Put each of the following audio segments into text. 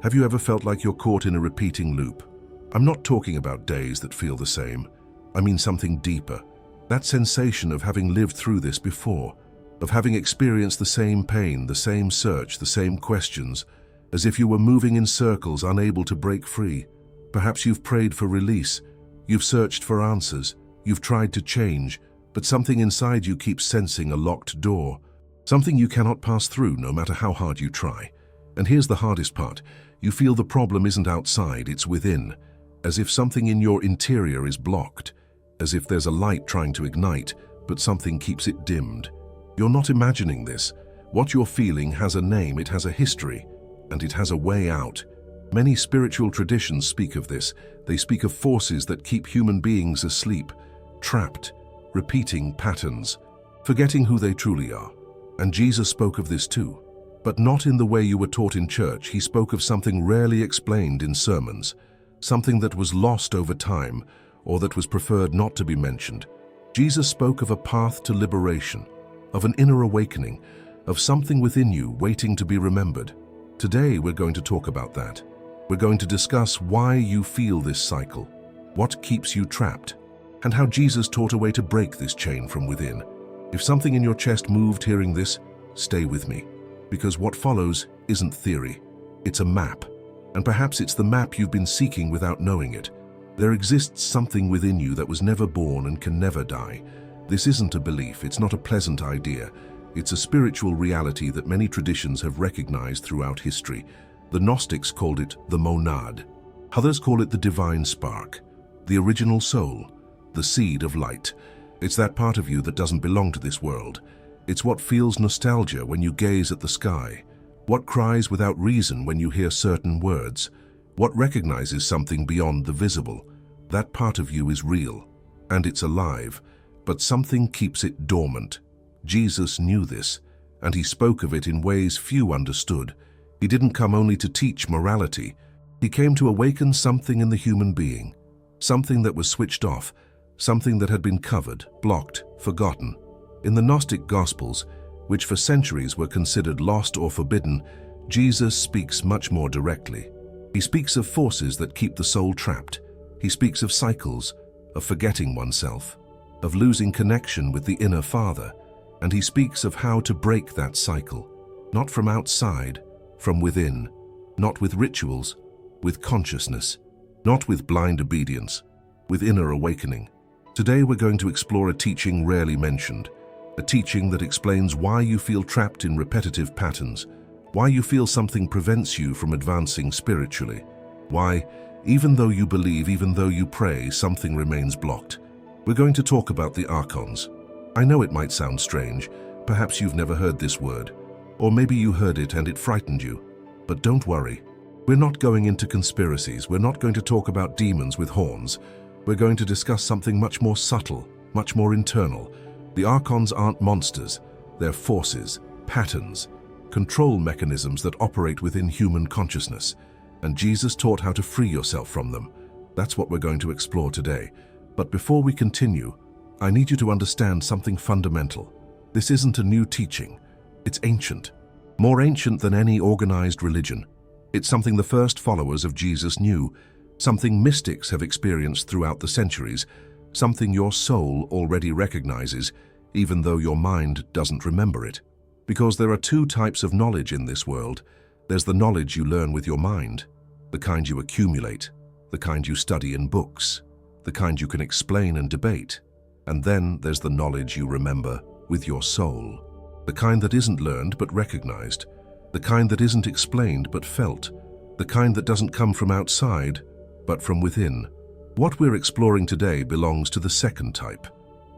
Have you ever felt like you're caught in a repeating loop? I'm not talking about days that feel the same. I mean something deeper. That sensation of having lived through this before, of having experienced the same pain, the same search, the same questions, as if you were moving in circles, unable to break free. Perhaps you've prayed for release, you've searched for answers, you've tried to change, but something inside you keeps sensing a locked door, something you cannot pass through no matter how hard you try. And here's the hardest part. You feel the problem isn't outside, it's within, as if something in your interior is blocked, as if there's a light trying to ignite, but something keeps it dimmed. You're not imagining this. What you're feeling has a name, it has a history, and it has a way out. Many spiritual traditions speak of this. They speak of forces that keep human beings asleep, trapped, repeating patterns, forgetting who they truly are. And Jesus spoke of this too. But not in the way you were taught in church. He spoke of something rarely explained in sermons, something that was lost over time, or that was preferred not to be mentioned. Jesus spoke of a path to liberation, of an inner awakening, of something within you waiting to be remembered. Today we're going to talk about that. We're going to discuss why you feel this cycle, what keeps you trapped, and how Jesus taught a way to break this chain from within. If something in your chest moved hearing this, stay with me, because what follows isn't theory, it's a map. And perhaps it's the map you've been seeking without knowing it. There exists something within you that was never born and can never die. This isn't a belief, it's not a pleasant idea. It's a spiritual reality that many traditions have recognized throughout history. The Gnostics called it the monad. Others call it the divine spark, the original soul, the seed of light. It's that part of you that doesn't belong to this world. It's what feels nostalgia when you gaze at the sky, what cries without reason when you hear certain words, what recognizes something beyond the visible. That part of you is real, and it's alive, but something keeps it dormant. Jesus knew this, and he spoke of it in ways few understood. He didn't come only to teach morality. He came to awaken something in the human being, something that was switched off, something that had been covered, blocked, forgotten. In the Gnostic Gospels, which for centuries were considered lost or forbidden, Jesus speaks much more directly. He speaks of forces that keep the soul trapped. He speaks of cycles, of forgetting oneself, of losing connection with the inner Father, and he speaks of how to break that cycle, not from outside, from within, not with rituals, with consciousness, not with blind obedience, with inner awakening. Today we're going to explore a teaching rarely mentioned, a teaching that explains why you feel trapped in repetitive patterns, why you feel something prevents you from advancing spiritually, why, even though you believe, even though you pray, something remains blocked. We're going to talk about the Archons. I know it might sound strange, perhaps you've never heard this word, or maybe you heard it and it frightened you, but don't worry. We're not going into conspiracies, we're not going to talk about demons with horns. We're going to discuss something much more subtle, much more internal. The Archons aren't monsters, they're forces, patterns, control mechanisms that operate within human consciousness. And Jesus taught how to free yourself from them. That's what we're going to explore today. But before we continue, I need you to understand something fundamental. This isn't a new teaching. It's ancient. More ancient than any organized religion. It's something the first followers of Jesus knew, something mystics have experienced throughout the centuries, something your soul already recognizes, even though your mind doesn't remember it. Because there are two types of knowledge in this world. There's the knowledge you learn with your mind, the kind you accumulate, the kind you study in books, the kind you can explain and debate. And then there's the knowledge you remember with your soul, the kind that isn't learned but recognized, the kind that isn't explained but felt, the kind that doesn't come from outside but from within. What we're exploring today belongs to the second type.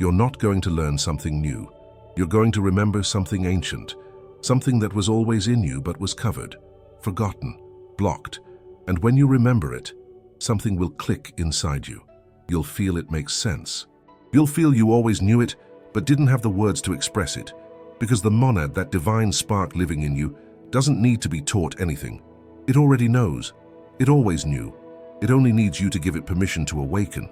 You're not going to learn something new. You're going to remember something ancient, something that was always in you but was covered, forgotten, blocked. And when you remember it, something will click inside you. You'll feel it makes sense. You'll feel you always knew it but didn't have the words to express it, because the monad, that divine spark living in you, doesn't need to be taught anything. It already knows. It always knew. It only needs you to give it permission to awaken.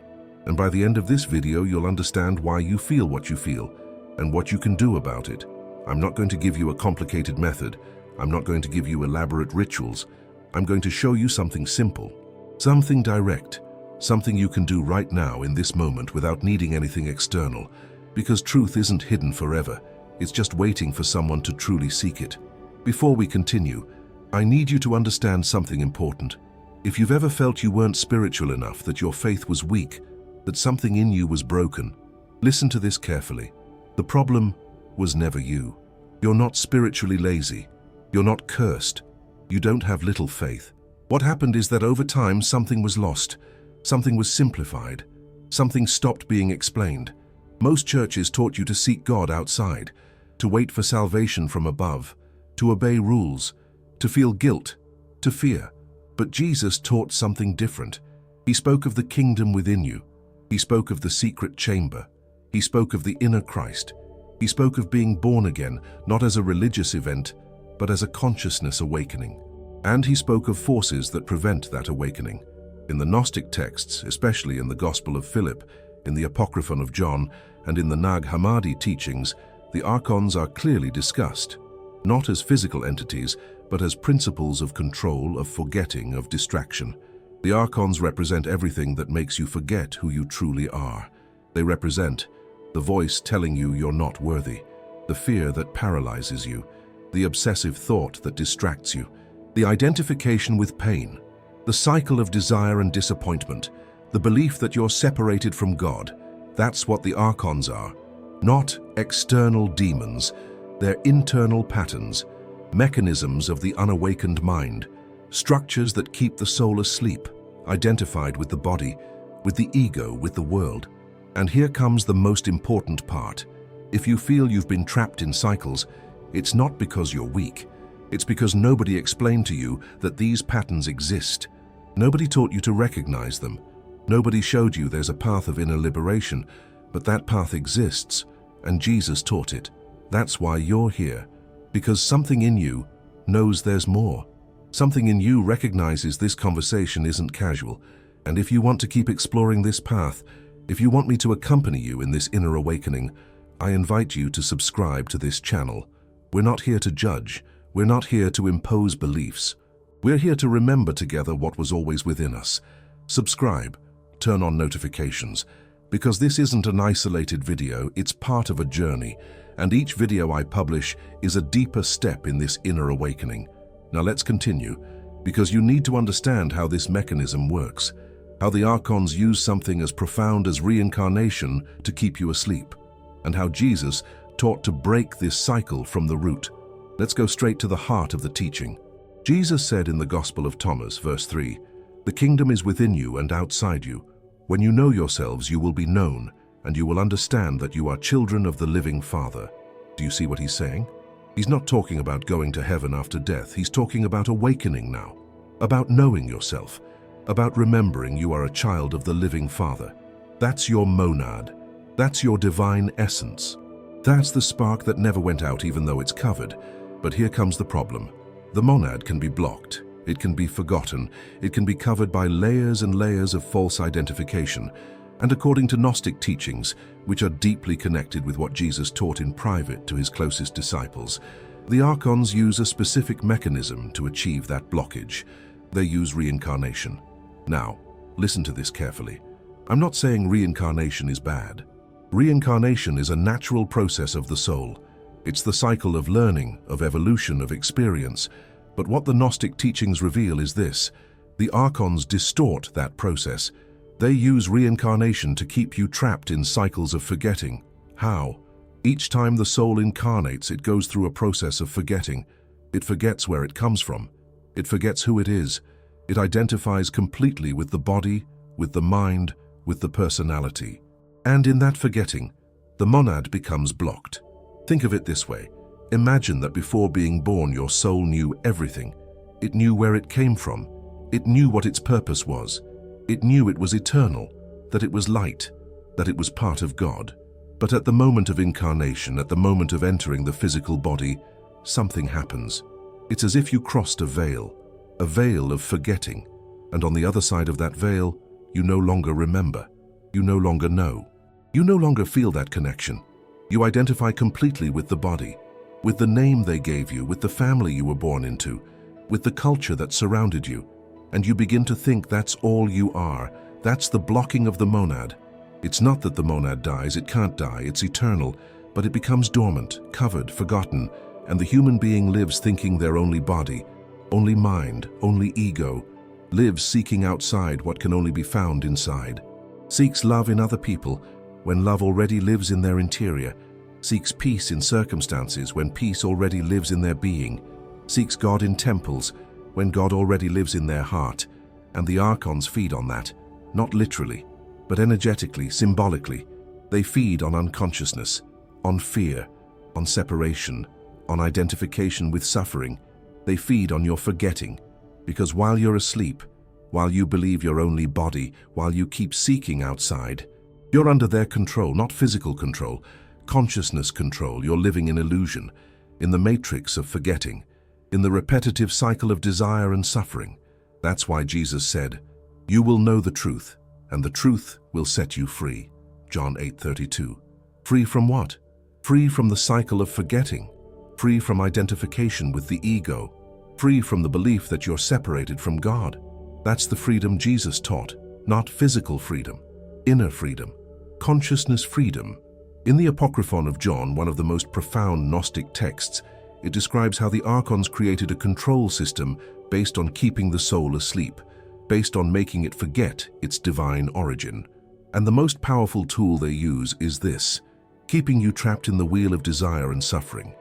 And by the end of this video, you'll understand why you feel what you feel and what you can do about it. I'm not going to give you a complicated method. I'm not going to give you elaborate rituals. I'm going to show you something simple, something direct, something you can do right now in this moment without needing anything external, because truth isn't hidden forever. It's just waiting for someone to truly seek it. Before we continue, I need you to understand something important. If you've ever felt you weren't spiritual enough, that your faith was weak, that something in you was broken, listen to this carefully. The problem was never you. You're not spiritually lazy. You're not cursed. You don't have little faith. What happened is that over time something was lost, something was simplified, something stopped being explained. Most churches taught you to seek God outside, to wait for salvation from above, to obey rules, to feel guilt, to fear. But Jesus taught something different. He spoke of the kingdom within you. He spoke of the secret chamber. He spoke of the inner Christ. He spoke of being born again, not as a religious event, but as a consciousness awakening. And he spoke of forces that prevent that awakening. In the Gnostic texts, especially in the Gospel of Philip, in the Apocryphon of John, and in the Nag Hammadi teachings, the Archons are clearly discussed, not as physical entities, but as principles of control, of forgetting, of distraction. The Archons represent everything that makes you forget who you truly are. They represent the voice telling you you're not worthy, the fear that paralyzes you, the obsessive thought that distracts you, the identification with pain, the cycle of desire and disappointment, the belief that you're separated from God. That's what the Archons are. Not external demons, they're internal patterns, mechanisms of the unawakened mind, structures that keep the soul asleep, identified with the body, with the ego, with the world. And here comes the most important part. If you feel you've been trapped in cycles, it's not because you're weak. It's because nobody explained to you that these patterns exist. Nobody taught you to recognize them. Nobody showed you there's a path of inner liberation, but that path exists, and Jesus taught it. That's why you're here, because something in you knows there's more. Something in you recognizes this conversation isn't casual, and if you want to keep exploring this path, if you want me to accompany you in this inner awakening, I invite you to subscribe to this channel. We're not here to judge. We're not here to impose beliefs. We're here to remember together what was always within us. Subscribe, turn on notifications, because this isn't an isolated video, it's part of a journey, and each video I publish is a deeper step in this inner awakening. Now let's continue, because you need to understand how this mechanism works, how the Archons use something as profound as reincarnation to keep you asleep, and how Jesus taught to break this cycle from the root. Let's go straight to the heart of the teaching. Jesus said in the Gospel of Thomas, verse 3, "The kingdom is within you and outside you. When you know yourselves, you will be known, and you will understand that you are children of the living Father." Do you see what he's saying? He's not talking about going to heaven after death. He's talking about awakening now, about knowing yourself, about remembering you are a child of the living Father. That's your monad. That's your divine essence. That's the spark that never went out even though it's covered. But here comes the problem. The monad can be blocked. It can be forgotten. It can be covered by layers and layers of false identification. And according to Gnostic teachings, which are deeply connected with what Jesus taught in private to his closest disciples, the Archons use a specific mechanism to achieve that blockage. They use reincarnation. Now, listen to this carefully. I'm not saying reincarnation is bad. Reincarnation is a natural process of the soul. It's the cycle of learning, of evolution, of experience. But what the Gnostic teachings reveal is this: the Archons distort that process. They use reincarnation to keep you trapped in cycles of forgetting. How? Each time the soul incarnates, it goes through a process of forgetting. It forgets where it comes from. It forgets who it is. It identifies completely with the body, with the mind, with the personality. And in that forgetting, the monad becomes blocked. Think of it this way. Imagine that before being born, your soul knew everything. It knew where it came from. It knew what its purpose was. It knew it was eternal, that it was light, that it was part of God. But at the moment of incarnation, at the moment of entering the physical body, something happens. It's as if you crossed a veil of forgetting, and on the other side of that veil, you no longer remember. You no longer know. You no longer feel that connection. You identify completely with the body, with the name they gave you, with the family you were born into. with the culture that surrounded you, and you begin to think that's all you are. That's the blocking of the monad. It's not that the monad dies, it can't die, it's eternal, but it becomes dormant, covered, forgotten, and the human being lives thinking they're only body, only mind, only ego, lives seeking outside what can only be found inside, seeks love in other people when love already lives in their interior, seeks peace in circumstances when peace already lives in their being, seeks God in temples when God already lives in their heart, and the Archons feed on that, not literally, but energetically, symbolically. They feed on unconsciousness, on fear, on separation, on identification with suffering. They feed on your forgetting, because while you're asleep, while you believe you're only body, while you keep seeking outside, you're under their control, not physical control, consciousness control. You're living in illusion, in the matrix of forgetting, in the repetitive cycle of desire and suffering. That's why Jesus said, "You will know the truth, and the truth will set you free." John 8:32. Free from what? Free from the cycle of forgetting, free from identification with the ego, free from the belief that you're separated from God. That's the freedom Jesus taught, not physical freedom, inner freedom, consciousness freedom. In the Apocryphon of John, one of the most profound Gnostic texts, it describes how the Archons created a control system based on keeping the soul asleep, based on making it forget its divine origin. And the most powerful tool they use is this, keeping you trapped in the wheel of desire and suffering.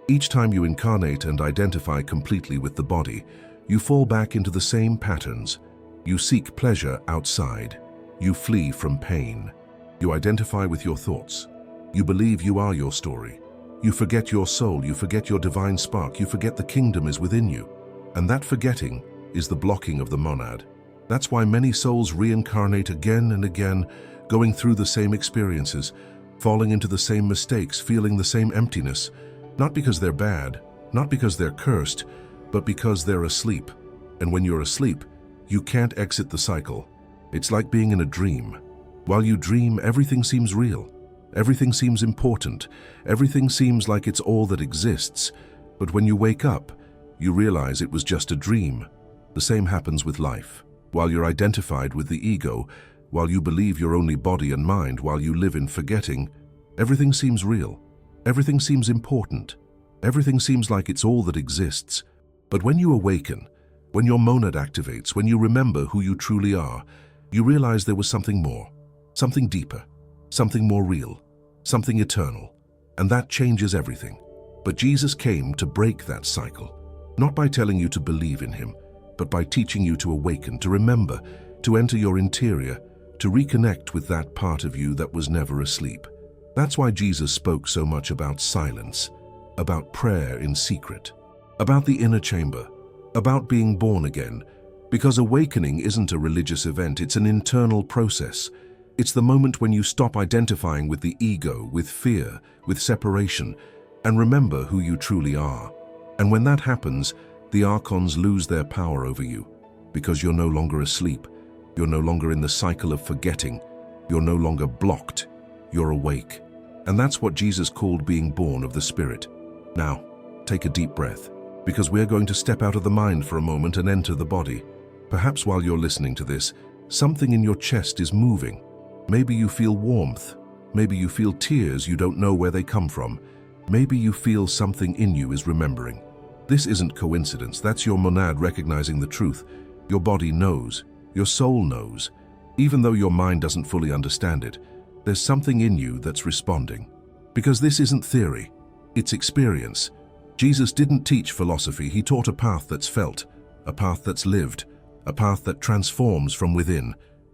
Each time you incarnate and identify completely with the body, you fall back into the same patterns. You seek pleasure outside. You flee from pain. You identify with your thoughts. You believe you are your story. You forget your soul, you forget your divine spark, you forget the kingdom is within you. And that forgetting is the blocking of the monad. That's why many souls reincarnate again and again, going through the same experiences, falling into the same mistakes, feeling the same emptiness, not because they're bad, not because they're cursed, but because they're asleep. And when you're asleep, you can't exit the cycle. It's like being in a dream. While you dream, everything seems real. Everything seems important. Everything seems like it's all that exists. But when you wake up, you realize it was just a dream. The same happens with life. While you're identified with the ego, while you believe you're only body and mind, while you live in forgetting, everything seems real. Everything seems important. Everything seems like it's all that exists. But when you awaken, when your monad activates, when you remember who you truly are, you realize there was something more, something deeper, something more real, something eternal. And that changes everything. But Jesus came to break that cycle, not by telling you to believe in him, but by teaching you to awaken, to remember, to enter your interior, to reconnect with that part of you that was never asleep. That's why Jesus spoke so much about silence, about prayer in secret, about the inner chamber, about being born again, because awakening isn't a religious event, it's an internal process. It's the moment when you stop identifying with the ego, with fear, with separation, and remember who you truly are. And when that happens, the Archons lose their power over you, because you're no longer asleep, you're no longer in the cycle of forgetting, you're no longer blocked, you're awake. And that's what Jesus called being born of the Spirit. Now, take a deep breath, because we're going to step out of the mind for a moment and enter the body. Perhaps while you're listening to this, something in your chest is moving. Maybe you feel warmth. Maybe you feel tears you don't know where they come from. Maybe you feel something in you is remembering. This isn't coincidence, that's your monad recognizing the truth. Your body knows, your soul knows. Even though your mind doesn't fully understand it, there's something in you that's responding. Because this isn't theory, it's experience. Jesus didn't teach philosophy, he taught a path that's felt, a path that's lived, a path that transforms from within.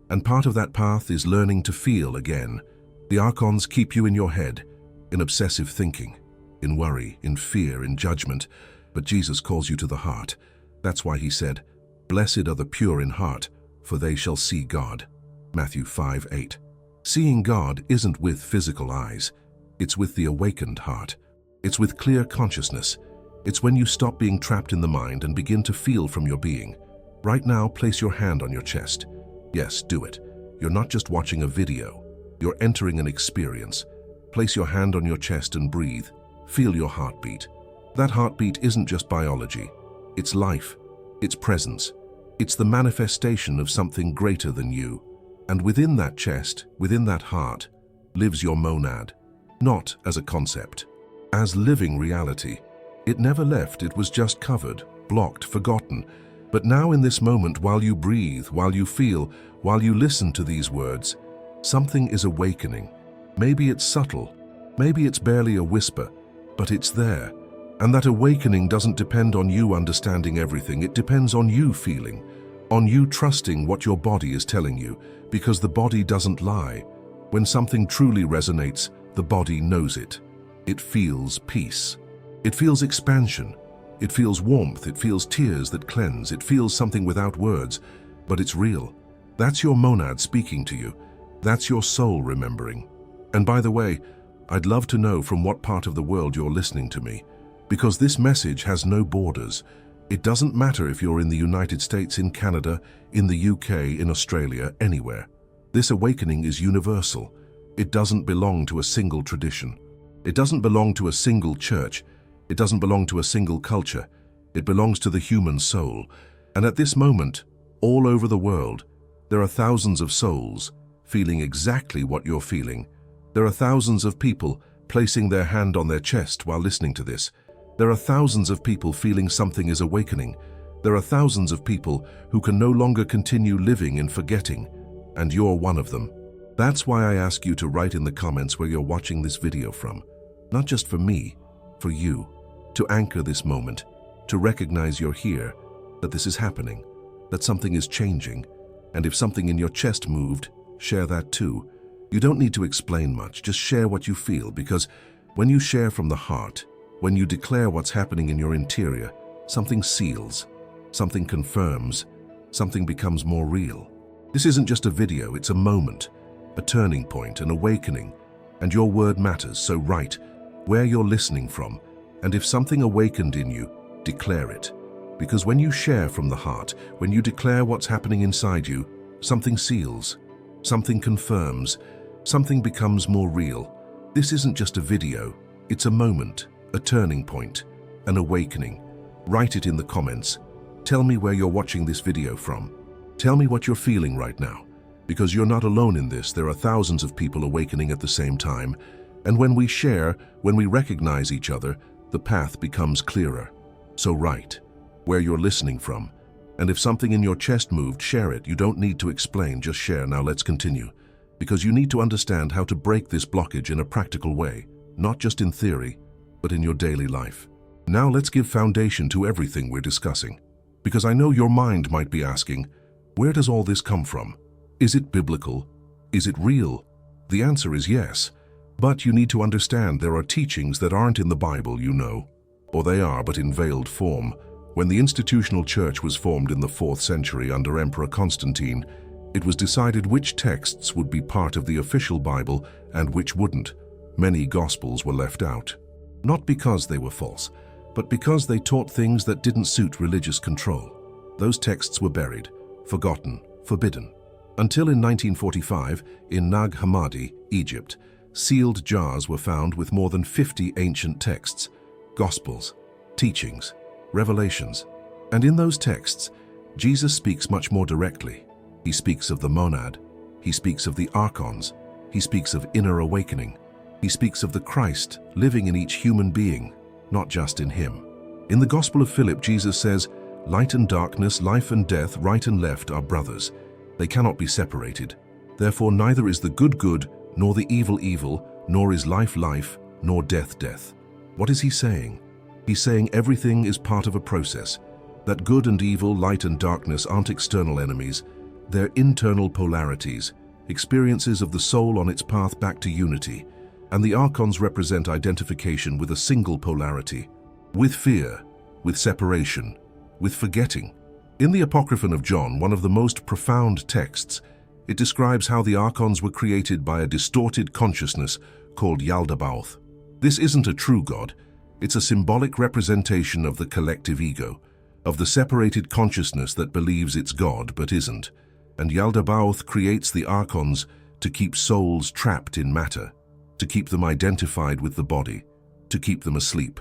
And part of that path is learning to feel again. The Archons keep you in your head, in obsessive thinking, in worry, in fear, in judgment. But Jesus calls you to the heart. That's why he said, "Blessed are the pure in heart, for they shall see God." Matthew 5:8. Seeing God isn't with physical eyes. It's with the awakened heart. It's with clear consciousness. It's when you stop being trapped in the mind and begin to feel from your being. Right now, place your hand on your chest. Yes, do it. You're not just watching a video. You're entering an experience. Place your hand on your chest and breathe. Feel your heartbeat. That heartbeat isn't just biology. It's life. its presence. It's the manifestation of something greater than you. And within that chest, within that heart, lives your monad, not as a concept, as living reality. It never left, it was just covered, blocked, forgotten. But now in this moment, while you breathe, while you feel, while you listen to these words, something is awakening. Maybe it's subtle, maybe it's barely a whisper, but it's there. And that awakening doesn't depend on you understanding everything, it depends on you feeling, on you trusting what your body is telling you, because the body doesn't lie. When something truly resonates, the body knows it. It feels peace. It feels expansion. It feels warmth. It feels tears that cleanse. It feels something without words, but it's real. That's your monad speaking to you. That's your soul remembering. And by the way, I'd love to know from what part of the world you're listening to me, because this message has no borders. It doesn't matter if you're in the United States, in Canada, in the UK, in Australia, anywhere. This awakening is universal. It doesn't belong to a single tradition. It doesn't belong to a single church. It doesn't belong to a single culture. It belongs to the human soul. And at this moment, all over the world, there are thousands of souls feeling exactly what you're feeling. There are thousands of people placing their hand on their chest while listening to this. There are thousands of people feeling something is awakening. There are thousands of people who can no longer continue living in forgetting, and you're one of them. That's why I ask you to write in the comments where you're watching this video from. Not just for me, for you, to anchor this moment, to recognize you're here, that this is happening, that something is changing, and if something in your chest moved, share that too. You don't need to explain much, just share what you feel, because when you share from the heart, when you declare what's happening in your interior, something seals, something confirms, something becomes more real. This isn't just a video, it's a moment, a turning point, an awakening, and your word matters, so write where you're listening from, and if something awakened in you, declare it. Because when you share from the heart, when you declare what's happening inside you, something seals, something confirms, something becomes more real. This isn't just a video, it's a moment, a turning point, an awakening. Write it in the comments. Tell me where you're watching this video from. Tell me what you're feeling right now. Because you're not alone in this, there are thousands of people awakening at the same time. And when we share, when we recognize each other, the path becomes clearer. So write where you're listening from. And if something in your chest moved, share it. You don't need to explain, just share. Now let's continue. Because you need to understand how to break this blockage in a practical way, not just in theory, but in your daily life. Now let's give foundation to everything we're discussing. Because I know your mind might be asking, where does all this come from? Is it biblical? Is it real? The answer is yes. But you need to understand there are teachings that aren't in the Bible, you know. Or they are, but in veiled form. When the institutional church was formed in the 4th century under Emperor Constantine, it was decided which texts would be part of the official Bible and which wouldn't. Many Gospels were left out. Not because they were false, but because they taught things that didn't suit religious control. Those texts were buried, forgotten, forbidden. Until in 1945, in Nag Hammadi, Egypt, sealed jars were found with more than 50 ancient texts, Gospels, teachings, revelations. And in those texts, Jesus speaks much more directly. He speaks of the monad. He speaks of the Archons. He speaks of inner awakening. He speaks of the Christ living in each human being, not just in him. In the Gospel of Philip, Jesus says, "Light and darkness, life and death, right and left are brothers. They cannot be separated. Therefore neither is the good good, nor the evil evil, nor is life life, nor death death." What is he saying? He's saying everything is part of a process, that good and evil, light and darkness aren't external enemies, they're internal polarities, experiences of the soul on its path back to unity, and the Archons represent identification with a single polarity, with fear, with separation, with forgetting. In the Apocryphon of John, one of the most profound texts, it describes how the Archons were created by a distorted consciousness called Yaldabaoth. This isn't a true God, it's a symbolic representation of the collective ego, of the separated consciousness that believes it's God but isn't. And Yaldabaoth creates the Archons to keep souls trapped in matter, to keep them identified with the body, to keep them asleep.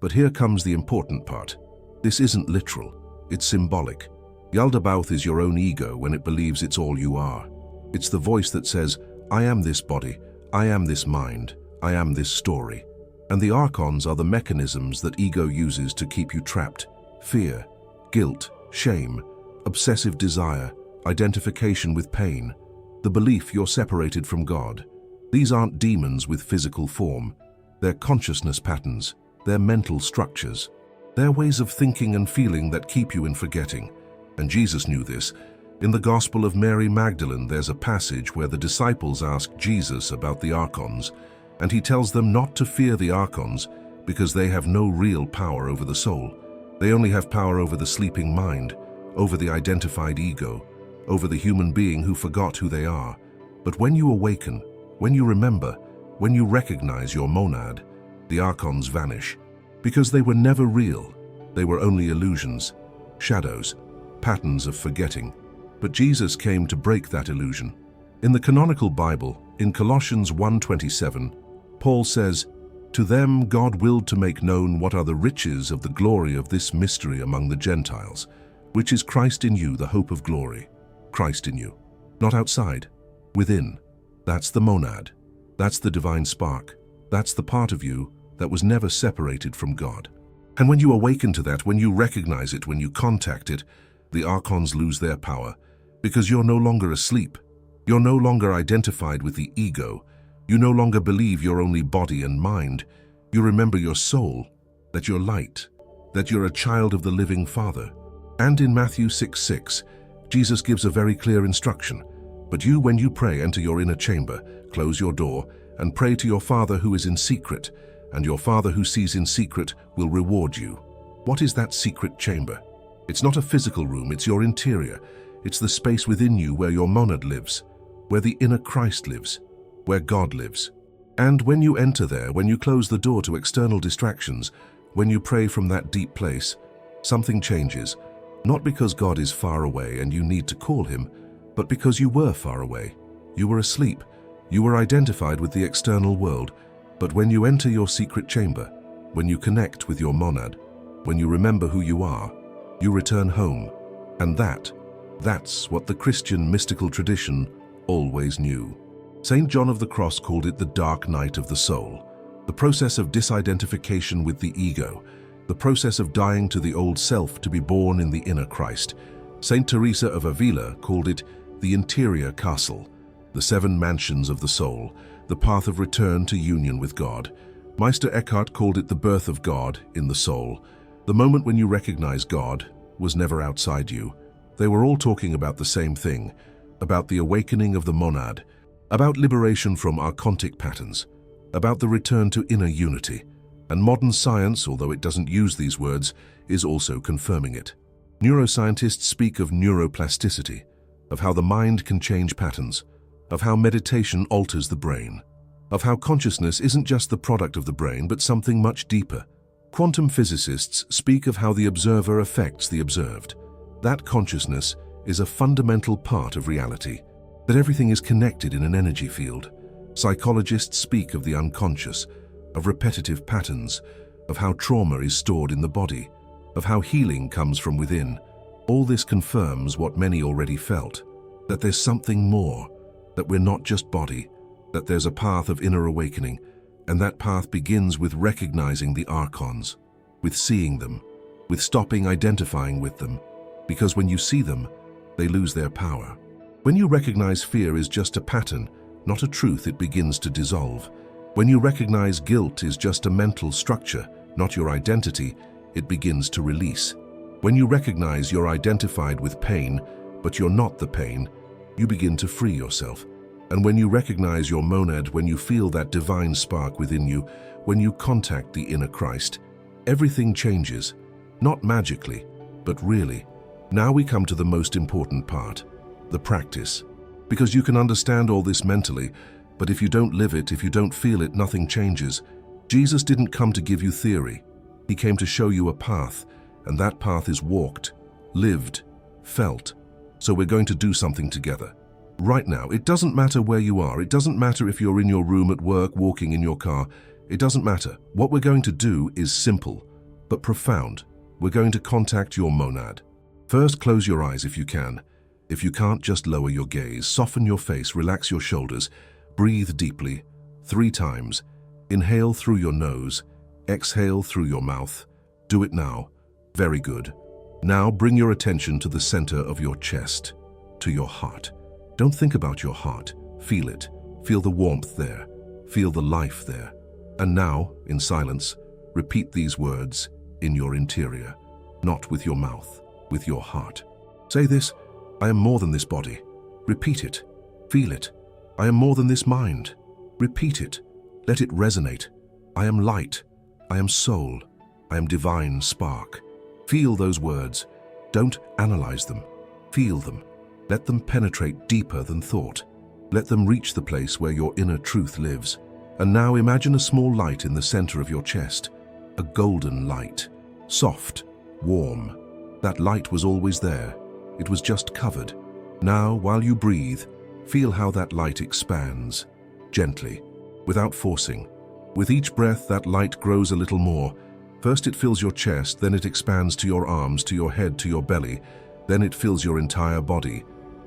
But here comes the important part. This isn't literal. It's symbolic. Yaldabaoth is your own ego when it believes it's all you are. It's the voice that says, I am this body, I am this mind, I am this story. And the Archons are the mechanisms that ego uses to keep you trapped. Fear, guilt, shame, obsessive desire, identification with pain, the belief you're separated from God. These aren't demons with physical form. They're consciousness patterns. They're mental structures. They're ways of thinking and feeling that keep you in forgetting. And Jesus knew this. In the Gospel of Mary Magdalene, there's a passage where the disciples ask Jesus about the Archons, and he tells them not to fear the Archons because they have no real power over the soul. They only have power over the sleeping mind, over the identified ego, over the human being who forgot who they are. But when you awaken, when you remember, when you recognize your monad, the Archons vanish. Because they were never real. They were only illusions, shadows, patterns of forgetting. But Jesus came to break that illusion. In the canonical Bible, in Colossians 1:27, Paul says, "To them God willed to make known what are the riches of the glory of this mystery among the Gentiles, which is Christ in you, the hope of glory." Christ in you. Not outside, within. That's the monad. That's the divine spark. That's the part of you that was never separated from God. And when you awaken to that, when you recognize it, when you contact it, the Archons lose their power, because you're no longer asleep. You're no longer identified with the ego. You no longer believe you're only body and mind. You remember your soul, that you're light, that you're a child of the living Father. And in Matthew 6:6, Jesus gives a very clear instruction. But you, when you pray, enter your inner chamber, close your door, and pray to your Father who is in secret, and your Father who sees in secret will reward you. What is that secret chamber? It's not a physical room, it's your interior. It's the space within you where your monad lives, where the inner Christ lives, where God lives. And when you enter there, when you close the door to external distractions, when you pray from that deep place, something changes. Not because God is far away and you need to call him, but because you were far away. You were asleep. You were identified with the external world. But when you enter your secret chamber, when you connect with your monad, when you remember who you are, you return home. And that's what the Christian mystical tradition always knew. St. John of the Cross called it the dark night of the soul, the process of disidentification with the ego, the process of dying to the old self to be born in the inner Christ. St. Teresa of Avila called it the interior castle, the 7 mansions of the soul, the path of return to union with God. Meister Eckhart called it the birth of God in the soul. The moment when you recognize God was never outside you. They were all talking about the same thing, about the awakening of the monad, about liberation from archontic patterns, about the return to inner unity. And modern science, although it doesn't use these words, is also confirming it. Neuroscientists speak of neuroplasticity, of how the mind can change patterns, of how meditation alters the brain, of how consciousness isn't just the product of the brain but something much deeper. Quantum physicists speak of how the observer affects the observed. That consciousness is a fundamental part of reality, that everything is connected in an energy field. Psychologists speak of the unconscious, of repetitive patterns, of how trauma is stored in the body, of how healing comes from within. All this confirms what many already felt, that there's something more, that we're not just body, that there's a path of inner awakening, and that path begins with recognizing the Archons, with seeing them, with stopping identifying with them, because when you see them, they lose their power. When you recognize fear is just a pattern, not a truth, it begins to dissolve. When you recognize guilt is just a mental structure, not your identity, it begins to release. When you recognize you're identified with pain, but you're not the pain, you begin to free yourself. And when you recognize your monad, when you feel that divine spark within you, when you contact the inner Christ, everything changes, not magically, but really. Now we come to the most important part, the practice. Because you can understand all this mentally, but if you don't live it, if you don't feel it, nothing changes. Jesus didn't come to give you theory. He came to show you a path, and that path is walked, lived, felt. So we're going to do something together. Right now, it doesn't matter where you are. It doesn't matter if you're in your room, at work, walking in your car. It doesn't matter. What we're going to do is simple, but profound. We're going to contact your monad. First, close your eyes if you can. If you can't, just lower your gaze, soften your face, relax your shoulders, breathe deeply, 3 times. Inhale through your nose, exhale through your mouth. Do it now. Very good. Now bring your attention to the center of your chest, to your heart. Don't think about your heart. Feel it. Feel the warmth there. Feel the life there. And now, in silence, repeat these words in your interior, not with your mouth, with your heart. Say this: I am more than this body. Repeat it. Feel it. I am more than this mind. Repeat it. Let it resonate. I am light. I am soul. I am divine spark. Feel those words. Don't analyze them. Feel them. Let them penetrate deeper than thought. Let them reach the place where your inner truth lives. And now imagine a small light in the center of your chest. A golden light. Soft. Warm. That light was always there. It was just covered. Now, while you breathe, feel how that light expands. Gently. Without forcing. With each breath, that light grows a little more. First it fills your chest, then it expands to your arms, to your head, to your belly. Then it fills your entire body.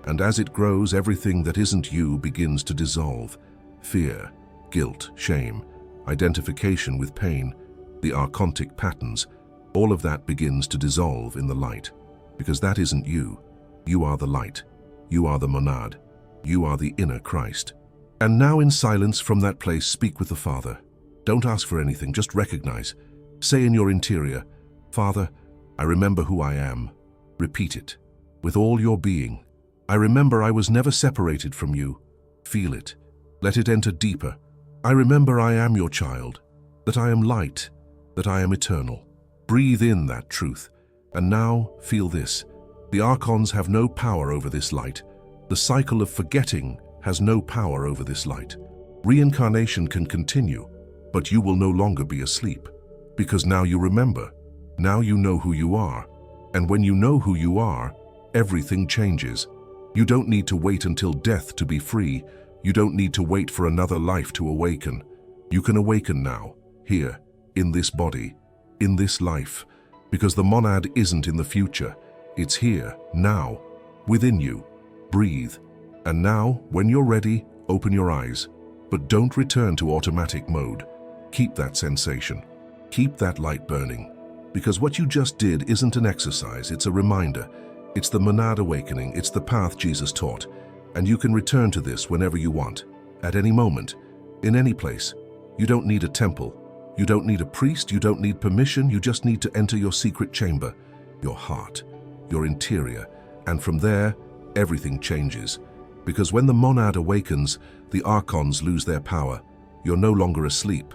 And as it grows, everything that isn't you begins to dissolve. Fear, guilt, shame, identification with pain, the archontic patterns, all of that begins to dissolve in the light. Because that isn't you. You are the light. You are the monad. You are the inner Christ. And now in silence from that place, speak with the Father. Don't ask for anything, just recognize. Say in your interior, Father, I remember who I am. Repeat it. With all your being. I remember I was never separated from you. Feel it. Let it enter deeper. I remember I am your child. That I am light. That I am eternal. Breathe in that truth. And now feel this. The Archons have no power over this light. The cycle of forgetting has no power over this light. Reincarnation can continue, but you will no longer be asleep. Because now you remember. Now you know who you are. And when you know who you are, everything changes. You don't need to wait until death to be free. You don't need to wait for another life to awaken. You can awaken now, here, in this body, in this life. Because the monad isn't in the future. It's here, now, within you. Breathe. And now, when you're ready, open your eyes. But don't return to automatic mode. Keep that sensation. Keep that light burning. Because what you just did isn't an exercise, it's a reminder. It's the monad awakening, it's the path Jesus taught. And you can return to this whenever you want, at any moment, in any place. You don't need a temple. You don't need a priest, you don't need permission, you just need to enter your secret chamber, your heart, your interior, and from there, everything changes. Because when the monad awakens, the Archons lose their power. You're no longer asleep.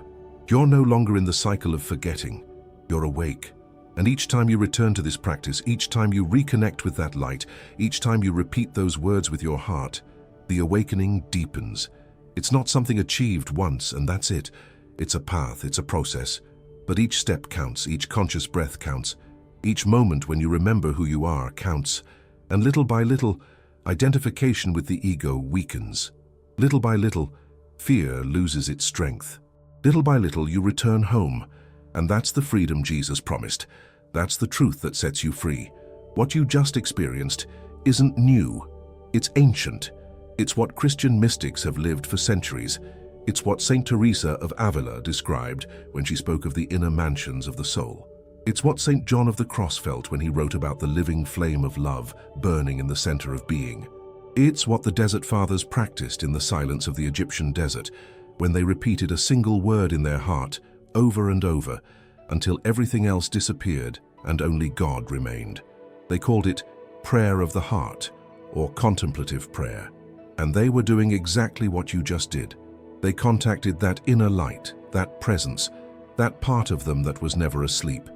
You're no longer in the cycle of forgetting. You're awake. And each time you return to this practice, each time you reconnect with that light, each time you repeat those words with your heart, the awakening deepens. It's not something achieved once and that's it. It's a path, it's a process. But each step counts, each conscious breath counts. Each moment when you remember who you are counts. And little by little, identification with the ego weakens. Little by little, fear loses its strength. Little by little, you return home. And that's the freedom Jesus promised. That's the truth that sets you free. What you just experienced isn't new. It's ancient. It's what Christian mystics have lived for centuries. It's what Saint Teresa of Avila described when she spoke of the inner mansions of the soul. It's what Saint John of the Cross felt when he wrote about the living flame of love burning in the center of being. It's what the Desert Fathers practiced in the silence of the Egyptian desert, when they repeated a single word in their heart over and over until everything else disappeared and only God remained. They called it prayer of the heart or contemplative prayer. And they were doing exactly what you just did. They contacted that inner light, that presence, that part of them that was never asleep.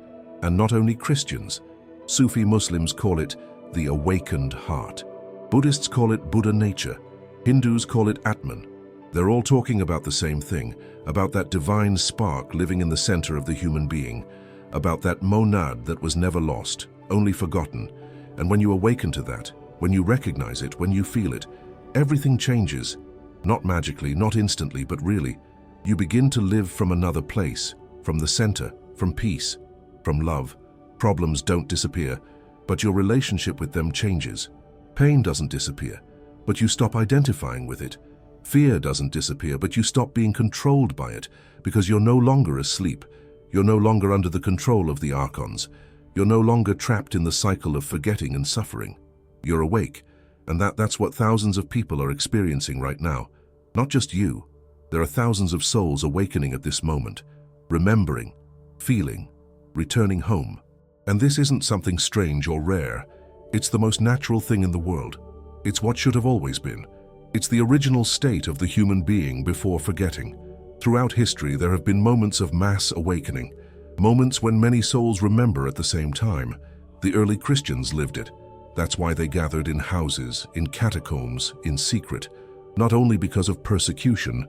And not only Christians, Sufi Muslims call it the awakened heart. Buddhists call it Buddha nature. Hindus call it Atman. They're all talking about the same thing, about that divine spark living in the center of the human being, about that monad that was never lost, only forgotten. And when you awaken to that, when you recognize it, when you feel it, everything changes. Not magically, not instantly, but really. You begin to live from another place, from the center, from peace, from love. Problems don't disappear. but your relationship with them changes. Pain doesn't disappear, but you stop identifying with it. Fear doesn't disappear, but you stop being controlled by it, because you're no longer asleep. You're no longer under the control of the Archons. You're no longer trapped in the cycle of forgetting and suffering. You're awake, and that's what thousands of people are experiencing right now. Not just you. There are thousands of souls awakening at this moment, remembering, feeling, returning home. And this isn't something strange or rare. It's the most natural thing in the world. It's what should have always been. It's the original state of the human being before forgetting. Throughout history, there have been moments of mass awakening, moments when many souls remember at the same time. The early Christians lived it. That's why they gathered in houses, in catacombs, in secret, not only because of persecution,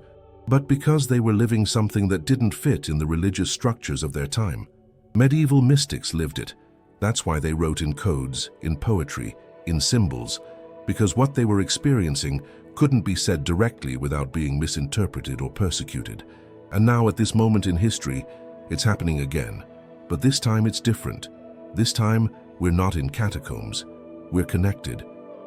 but because they were living something that didn't fit in the religious structures of their time. Medieval mystics lived it. That's why they wrote in codes, in poetry, in symbols, because what they were experiencing couldn't be said directly without being misinterpreted or persecuted. And now at this moment in history, it's happening again. But this time it's different. This time, we're not in catacombs. We're connected.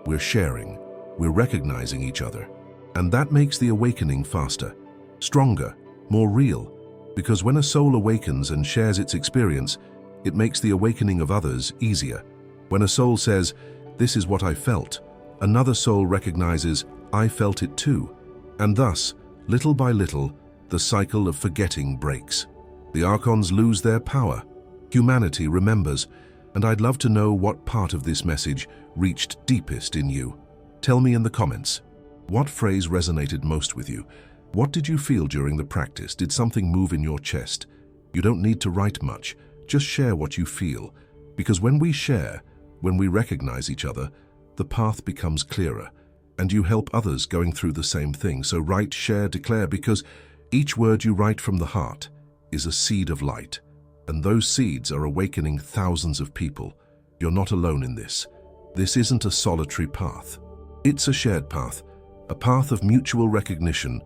We're sharing. We're recognizing each other. And that makes the awakening faster, stronger, more real. Because when a soul awakens and shares its experience, it makes the awakening of others easier. When a soul says, "This is what I felt," another soul recognizes, "I felt it too." And thus, little by little, the cycle of forgetting breaks. The Archons lose their power. Humanity remembers. And I'd love to know what part of this message reached deepest in you. Tell me in the comments. What phrase resonated most with you? What did you feel during the practice? Did something move in your chest? You don't need to write much. Just share what you feel. Because when we share, when we recognize each other, the path becomes clearer. And you help others going through the same thing. So write, share, declare, because each word you write from the heart is a seed of light. And those seeds are awakening thousands of people. You're not alone in this. This isn't a solitary path. It's a shared path, a path of mutual recognition.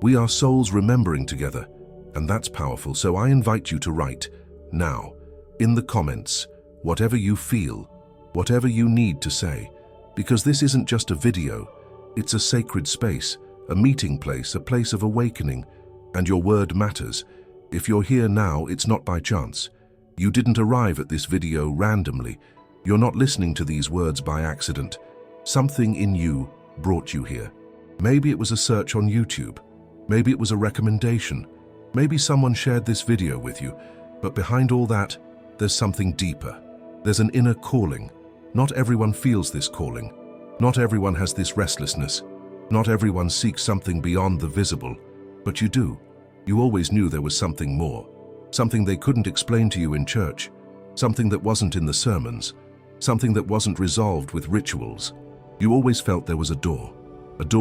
We are souls remembering together, and that's powerful. So I invite you to write, now, in the comments, whatever you feel, whatever you need to say, because this isn't just a video. It's a sacred space, a meeting place, a place of awakening, and your word matters. If you're here now, it's not by chance. You didn't arrive at this video randomly. You're not listening to these words by accident. Something in you brought you here. Maybe it was a search on YouTube. Maybe it was a recommendation. Maybe someone shared this video with you. But behind all that, there's something deeper. There's an inner calling. Not everyone feels this calling. Not everyone has this restlessness. Not everyone seeks something beyond the visible. But you do. You always knew there was something more, something they couldn't explain to you in church, something that wasn't in the sermons, something that wasn't resolved with rituals. You always felt there was a door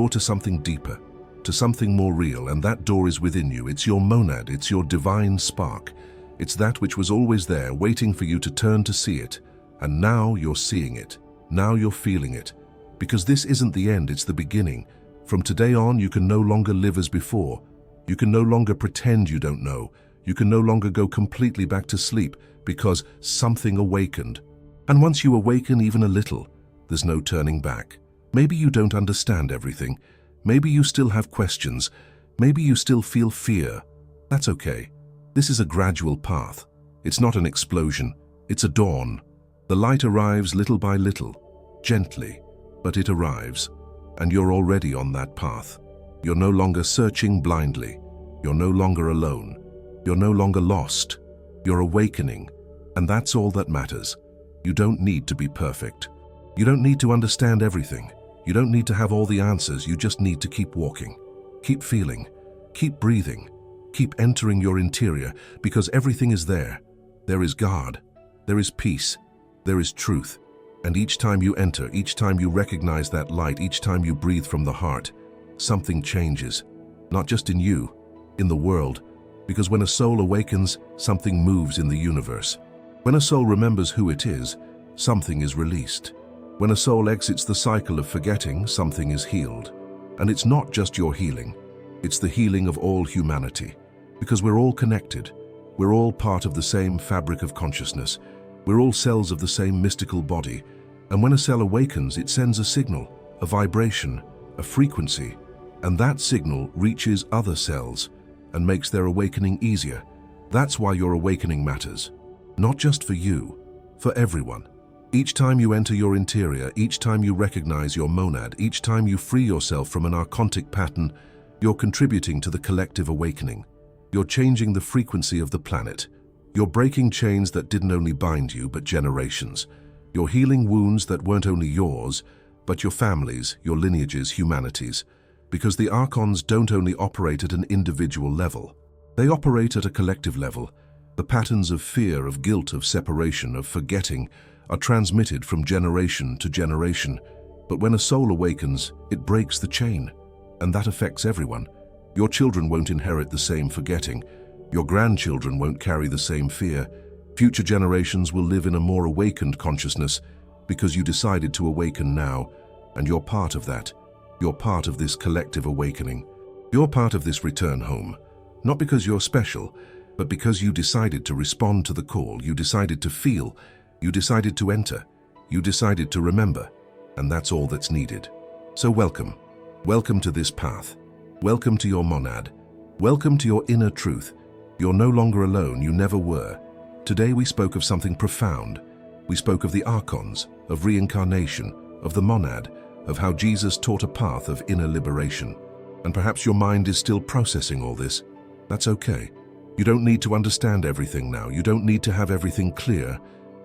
to something deeper, to something more real, and that door is within you. It's your monad, it's your divine spark. It's that which was always there, waiting for you to turn to see it. And now you're seeing it. Now you're feeling it. Because this isn't the end, it's the beginning. From today on, you can no longer live as before. You can no longer pretend you don't know. You can no longer go completely back to sleep because something awakened. And once you awaken even a little, there's no turning back. Maybe you don't understand everything. Maybe you still have questions. Maybe you still feel fear. That's okay. This is a gradual path. It's not an explosion. It's a dawn. The light arrives little by little, gently, but it arrives, and you're already on that path. You're no longer searching blindly. You're no longer alone. You're no longer lost. You're awakening, and that's all that matters. You don't need to be perfect. You don't need to understand everything. You don't need to have all the answers. You just need to keep walking, keep feeling, keep breathing, keep entering your interior, because everything is there. There is God. There is peace. There is truth. And each time you enter, each time you recognize that light, each time you breathe from the heart, something changes, not just in you, in the world, because when a soul awakens, something moves in the universe. When a soul remembers who it is, something is released. When a soul exits the cycle of forgetting, something is healed. And it's not just your healing, it's the healing of all humanity, because we're all connected. We're all part of the same fabric of consciousness. We're all cells of the same mystical body, and when a cell awakens, it sends a signal, a vibration, a frequency, and that signal reaches other cells and makes their awakening easier. That's why your awakening matters. Not just for you, for everyone. Each time you enter your interior, each time you recognize your monad, each time you free yourself from an archontic pattern, you're contributing to the collective awakening. You're changing the frequency of the planet. You're breaking chains that didn't only bind you, but generations. You're healing wounds that weren't only yours, but your family's, your lineage's, humanity's. Because the Archons don't only operate at an individual level. They operate at a collective level. The patterns of fear, of guilt, of separation, of forgetting are transmitted from generation to generation. But when a soul awakens, it breaks the chain. And that affects everyone. Your children won't inherit the same forgetting. Your grandchildren won't carry the same fear. Future generations will live in a more awakened consciousness because you decided to awaken now, and you're part of that. You're part of this collective awakening. You're part of this return home. Not because you're special, but because you decided to respond to the call, you decided to feel, you decided to enter, you decided to remember, and that's all that's needed. So welcome. Welcome to this path. Welcome to your monad. Welcome to your inner truth. You're no longer alone, you never were. Today we spoke of something profound. We spoke of the Archons, of reincarnation, of the monad, of how Jesus taught a path of inner liberation. And perhaps your mind is still processing all this. That's okay. You don't need to understand everything now. You don't need to have everything clear.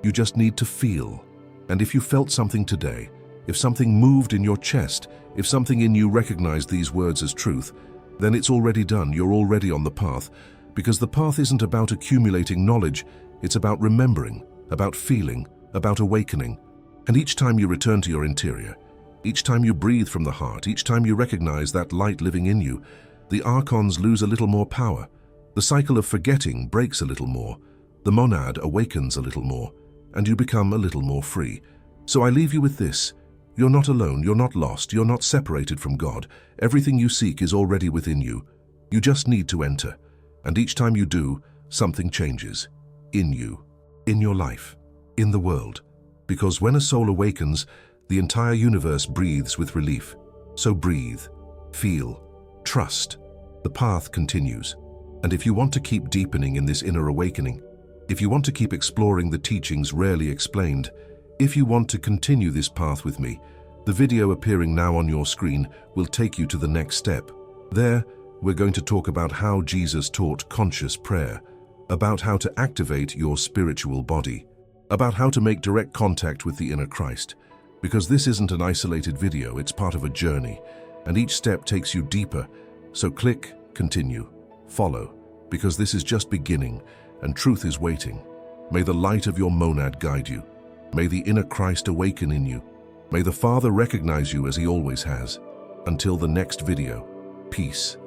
You just need to feel. And if you felt something today, if something moved in your chest, if something in you recognized these words as truth, then it's already done. You're already on the path. Because the path isn't about accumulating knowledge. It's about remembering, about feeling, about awakening. And each time you return to your interior, each time you breathe from the heart, each time you recognize that light living in you, the Archons lose a little more power. The cycle of forgetting breaks a little more. The monad awakens a little more, and you become a little more free. So I leave you with this. You're not alone, you're not lost, you're not separated from God. Everything you seek is already within you. You just need to enter. And each time you do, something changes. In you, in your life, in the world. Because when a soul awakens, the entire universe breathes with relief. So breathe, feel, trust. The path continues. And if you want to keep deepening in this inner awakening, if you want to keep exploring the teachings rarely explained, if you want to continue this path with me, the video appearing now on your screen will take you to the next step. There, we're going to talk about how Jesus taught conscious prayer, about how to activate your spiritual body, about how to make direct contact with the inner Christ. Because this isn't an isolated video, it's part of a journey, and each step takes you deeper. So click, continue, follow, because this is just beginning, and truth is waiting. May the light of your monad guide you. May the inner Christ awaken in you. May the Father recognize you as he always has. Until the next video, peace.